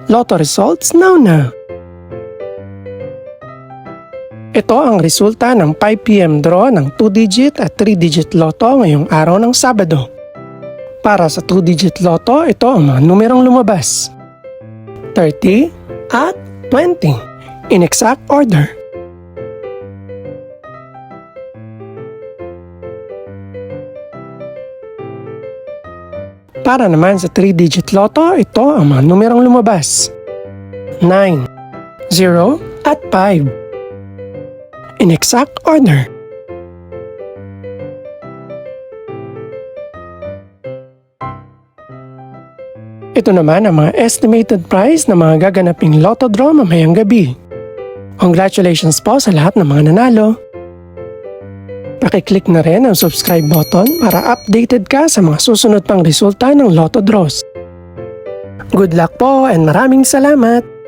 Lotto results now. Ito ang resulta ng 5 PM draw ng 2-digit at 3-digit lotto ngayong araw ng Sabado. Para sa 2-digit lotto, ito ang mga numerong lumabas: 30 at 20 in exact order. Para naman sa 3-digit lotto, ito ang mga numerong lumabas: 9, 0 at 5 in exact order. Ito naman ang mga estimated price ng mga gaganaping lotto draw mamayang gabi. Congratulations po sa lahat ng mga nanalo. Pakiclick na rin ang subscribe button para updated ka sa mga susunod pang resulta ng lotto draws. Good luck po and maraming salamat!